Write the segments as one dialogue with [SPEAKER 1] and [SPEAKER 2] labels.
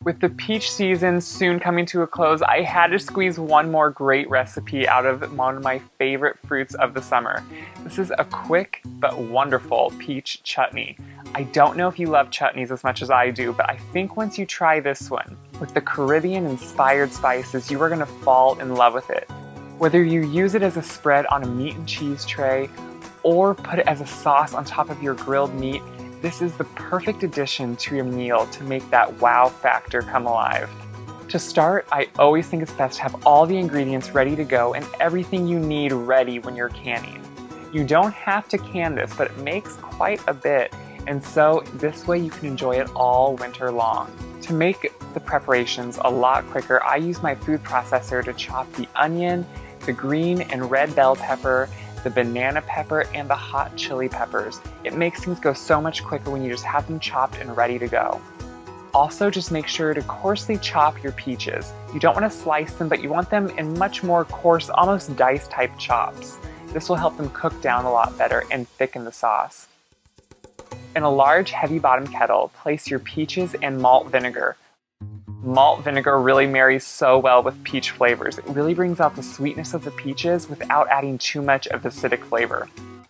[SPEAKER 1] With the peach season soon coming to a close, I had to squeeze one more great recipe out of one of my favorite fruits of the summer. This is a quick but wonderful peach chutney. I don't know if you love chutneys as much as I do, but I think once you try this one, with the Caribbean-inspired spices, you are going to fall in love with it. Whether you use it as a spread on a meat and cheese tray, or put it as a sauce on top of your grilled meat, this is the perfect addition to your meal to make that wow factor come alive. To start, I always think it's best to have all the ingredients ready to go and everything you need ready when you're canning. You don't have to can this, but it makes quite a bit, and so this way you can enjoy it all winter long. To make the preparations a lot quicker, I use my food processor to chop the onion, the green and red bell pepper, the banana pepper, and the hot chili peppers. It makes things go so much quicker when you just have them chopped and ready to go. Also, just make sure to coarsely chop your peaches. You don't want to slice them, but you want them in much more coarse, almost dice type chops. This will help them cook down a lot better and thicken the sauce. In a large, heavy bottom kettle, place your peaches and malt vinegar. Malt vinegar really marries so well with peach flavors. It really brings out the sweetness of the peaches without adding too much of the acidic flavor.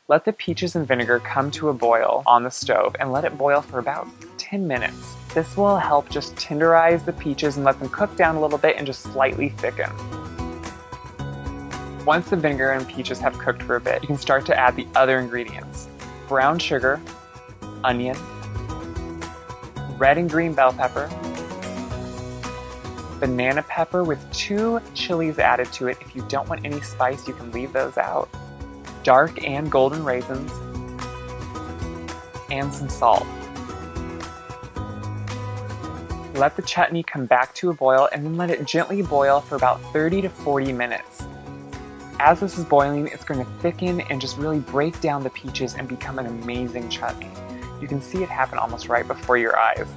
[SPEAKER 1] Let the peaches and vinegar come to a boil on the stove and let it boil for about 10 minutes. This will help just tenderize the peaches and let them cook down a little bit and just slightly thicken. Once the vinegar and peaches have cooked for a bit, you can start to add the other ingredients. Brown sugar, onion, red and green bell pepper, banana pepper with 2 chilies added to it. If you don't want any spice, you can leave those out. Dark and golden raisins, and some salt. Let the chutney come back to a boil and then let it gently boil for about 30 to 40 minutes. As this is boiling, it's going to thicken and just really break down the peaches and become an amazing chutney. You can see it happen almost right before your eyes.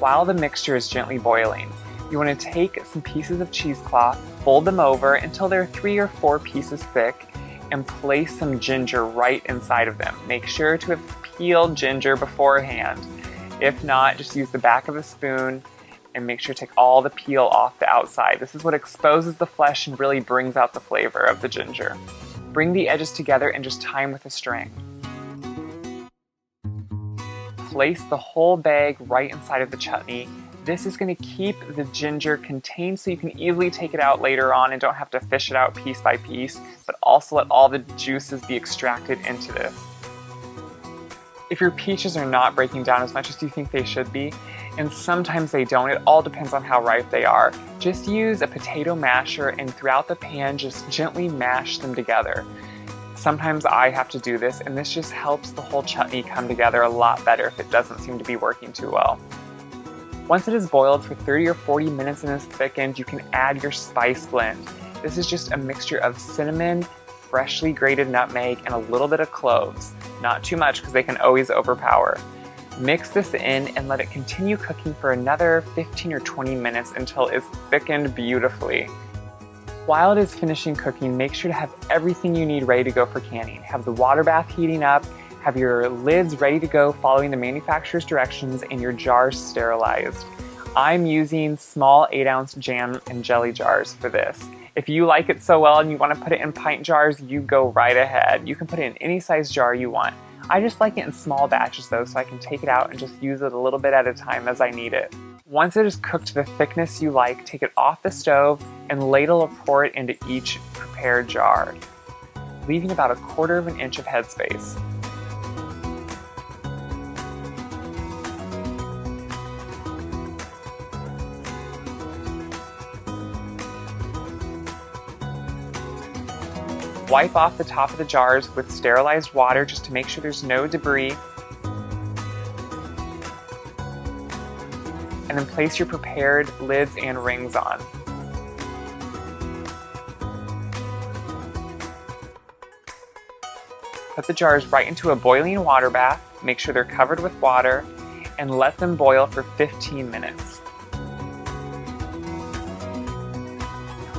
[SPEAKER 1] While the mixture is gently boiling, you want to take some pieces of cheesecloth, fold them over until they're 3 or 4 pieces thick, and place some ginger right inside of them. Make sure to have peeled ginger beforehand. If not, just use the back of a spoon and make sure to take all the peel off the outside. This is what exposes the flesh and really brings out the flavor of the ginger. Bring the edges together and just tie them with a string. Place the whole bag right inside of the chutney. This is going to keep the ginger contained so you can easily take it out later on and don't have to fish it out piece by piece, but also let all the juices be extracted into this. If your peaches are not breaking down as much as you think they should be, and sometimes they don't, it all depends on how ripe they are, just use a potato masher and throughout the pan just gently mash them together. Sometimes I have to do this, and this just helps the whole chutney come together a lot better if it doesn't seem to be working too well. Once it is boiled for 30 or 40 minutes and is thickened, you can add your spice blend. This is just a mixture of cinnamon, freshly grated nutmeg, and a little bit of cloves. Not too much because they can always overpower. Mix this in and let it continue cooking for another 15 or 20 minutes until it's thickened beautifully. While it is finishing cooking, make sure to have everything you need ready to go for canning. Have the water bath heating up, have your lids ready to go following the manufacturer's directions, and your jars sterilized. I'm using small 8-ounce jam and jelly jars for this. If you like it so well and you want to put it in pint jars, you go right ahead. You can put it in any size jar you want. I just like it in small batches though, so I can take it out and just use it a little bit at a time as I need it. Once it is cooked to the thickness you like, take it off the stove and ladle or pour it into each prepared jar, leaving about 1/4 inch of headspace. Wipe off the top of the jars with sterilized water just to make sure there's no debris. And then place your prepared lids and rings on. Put the jars right into a boiling water bath, make sure they're covered with water, and let them boil for 15 minutes.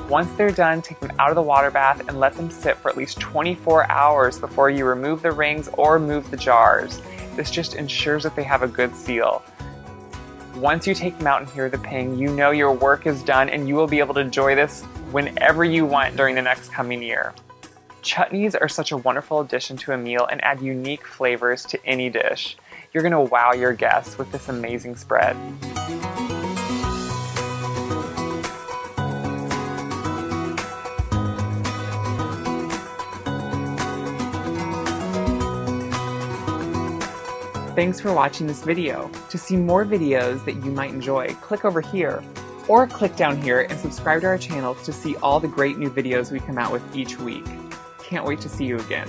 [SPEAKER 1] Once they're done, take them out of the water bath and let them sit for at least 24 hours before you remove the rings or move the jars. This just ensures that they have a good seal. Once you take them out and hear the ping, you know your work is done and you will be able to enjoy this whenever you want during the next coming year. Chutneys are such a wonderful addition to a meal and add unique flavors to any dish. You're going to wow your guests with this amazing spread. Thanks for watching this video. To see more videos that you might enjoy, click over here, or click down here and subscribe to our channel to see all the great new videos we come out with each week. Can't wait to see you again.